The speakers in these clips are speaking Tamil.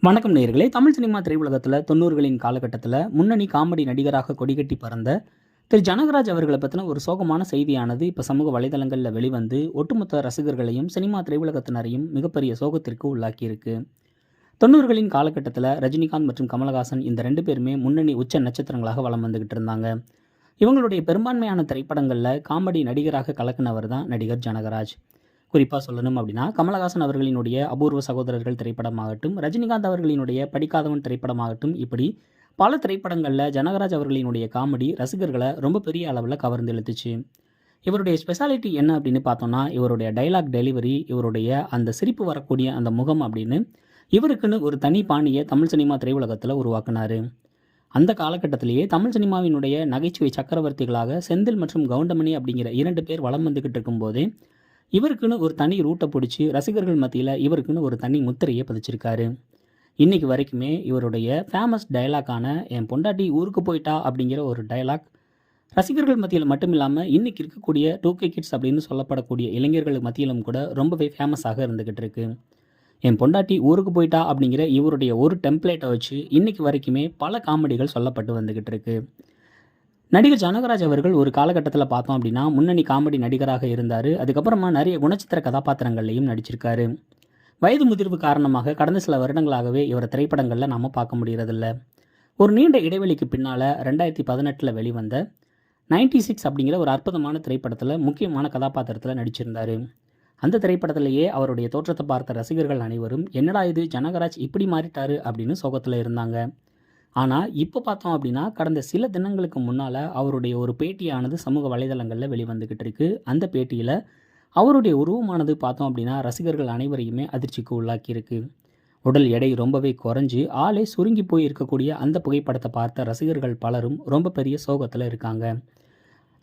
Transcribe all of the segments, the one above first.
வணக்கம் நேயர்களே. தமிழ் சினிமா திரையுலகத்துல 90களின் காலகட்டத்துல முன்னணி காமெடி நடிகராக கொடிகட்டி பறந்த திரு ஜனகராஜ் அவர்கள பத்தின ஒரு சோகமான செய்தியானது இப்ப சமூக வலைதளங்கள்ல வெளிவந்து, ஒட்டுமொத்த ரசிகர்களையும், சினிமா திரையுலகத்தினரையும் மிகப்பெரிய சோகத்திற்கு உள்ளாக்கியிருக்கு. 90களின் காலகட்டத்துல ரஜினிகாந்த் மற்றும் கமலஹாசன் இந்த 2 பேருமே முன்னணி உச்ச நட்சத்திரங்களாக வலம் வந்துகிட்டு இருந்தாங்க. இவங்களுடைய பெரும்பான்மையான திரைப்படங்கள்ல காமெடி நடிகராக கலக்குனவர் தான் நடிகர் ஜனகராஜ். குறிப்பா சொல்லணும் அப்படின்னா, கமலஹாசன் அவர்களினுடைய அபூர்வ சகோதரர்கள் திரைப்படமாகட்டும், ரஜினிகாந்த் அவர்களினுடைய படிக்காதவன் திரைப்படமாகட்டும், இப்படி பல திரைப்படங்கள்ல ஜனகராஜ் அவர்களினுடைய காமெடி ரசிகர்கள ரொம்ப பெரிய அளவுல கவர்ந்து இழுத்துச்சு. இவருடைய ஸ்பெஷாலிட்டி என்ன அப்படின்னு பார்த்தோம்னா, இவருடைய டயலாக் டெலிவரி, இவருடைய அந்த சிரிப்பு வரக்கூடிய அந்த முகம் அப்படின்னு, இவருக்குன்னு ஒரு தனி பாணிய தமிழ் சினிமா திரையுலகத்துல உருவாக்குனாரு. அந்த காலகட்டத்திலேயே தமிழ் சினிமாவினுடைய நகைச்சுவை சக்கரவர்த்திகளாக செந்தில் மற்றும் கவுண்டமணி அப்படிங்கிற 2 பேர் வலம் வந்துகிட்டு இருக்கும்போதே, இவருக்குன்னு ஒரு தனி ரூட்ட புடிச்சு, ரசிகர்கள் மத்தியில இவருக்குன்னு ஒரு தனி முத்திரைய பதிச்சிருக்காரு. இன்னைக்கு வரைக்குமே இவருடைய ஃபேமஸ் டயலாக்கான "என் பொண்டாட்டி ஊருக்கு போயிட்டா" அப்படிங்கிற ஒரு டயலாக் ரசிகர்கள் மத்தியில மட்டும் இல்லாம, இன்னைக்கு இருக்கக்கூடிய 2K கிட்ஸ் அப்படின்னு சொல்லப்படக்கூடிய இளைஞர்கள் மத்தியிலும் கூட ரொம்பவே ஃபேமஸாக இருந்துகிட்டு இருக்கு. "என் பொண்டாட்டி ஊருக்கு போயிட்டா" அப்படிங்கிற இவருடைய ஒரு டெம்ப்ளேட்ட வச்சு இன்னைக்கு வரைக்குமே பல காமெடிகள் சொல்லப்பட்டு வந்துகிட்டு இருக்கு. நடிகர் ஜனகராஜ் அவர்கள் ஒரு காலகட்டத்தில பார்த்தோம் அப்படின்னா, முன்னணி காமெடி நடிகராக இருந்தாரு. அதுக்கப்புறமா நெறைய குணச்சித்திர கதாபாத்திரங்கள்லயும் நடிச்சிருக்காரு. வயது முதிர்வு காரணமாக கடந்த சில வருடங்களாகவே இவர திரைப்படங்கள்ல நாம பார்க்க முடியறதில்ல. ஒரு நீண்ட இடைவெளிக்கு பின்னால 2018ல வெளிவந்த 96 அப்படிங்கிற ஒரு அற்புதமான திரைப்படத்தில முக்கியமான கதாபாத்திரத்தில நடிச்சிருந்தாரு. அந்த திரைப்படத்திலேயே அவருடைய தோற்றத்த பார்த்த ரசிகர்கள் அனைவரும், "என்னடா இது ஜனகராஜ் இப்படி மாறிட்டாரு" அப்படின்னு சோகத்தில இருந்தாங்க. ஆனா, இப்ப பார்த்தோம் அப்படின்னா, கடந்த சில தினங்களுக்கு முன்னால அவருடைய ஒரு பேட்டியானது சமூக வலைதளங்கள்ல வெளிவந்துகிட்டு இருக்கு. அந்த பேட்டியில அவருடைய உருவமானது பார்த்தோம் அப்படின்னா, ரசிகர்கள் அனைவரையுமே அதிர்ச்சிக்கு உள்ளாக்கியிருக்கு. உடல் எடை ரொம்பவே குறைஞ்சு, ஆளே சுருங்கி போய் இருக்கக்கூடிய அந்த புகைப்படத்த பார்த்த ரசிகர்கள் பலரும் ரொம்ப பெரிய சோகத்துல இருக்காங்க.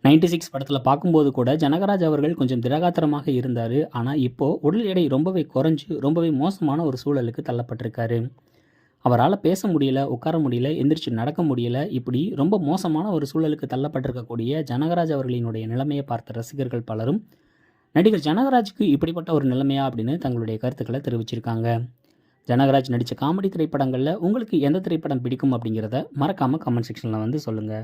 96 படத்துல பார்க்கும்போது கூட ஜனகராஜ் அவர்கள் கொஞ்சம் திடகாத்திரமாக இருந்தாரு. ஆனா, இப்போ உடல் எடை ரொம்பவே குறைஞ்சு, ரொம்பவே மோசமான ஒரு சூழலுக்கு தள்ளப்பட்டிருக்காரு. அவரால பேச முடியல, உட்கார முடியல, எந்திரிச்சு நடக்க முடியல. இப்படி ரொம்ப மோசமான ஒரு சூழலுக்கு தள்ளப்பட்டிருக்கக்கூடிய ஜனகராஜ் அவர்களினுடைய நிலைமைய பார்த்த ரசிகர்கள் பலரும், நடிகர் ஜனகராஜுக்கு இப்படிப்பட்ட ஒரு நிலைமையா அப்படின்னு தங்களுடைய கருத்துக்கள தெரிவிச்சிருக்காங்க. ஜனகராஜ் நடிச்ச காமெடி திரைப்படங்கள்ல உங்களுக்கு எந்த திரைப்படம் பிடிக்கும் அப்படிங்கிறத மறக்காம கமெண்ட் செக்ஷன்ல வந்து சொல்லுங்க.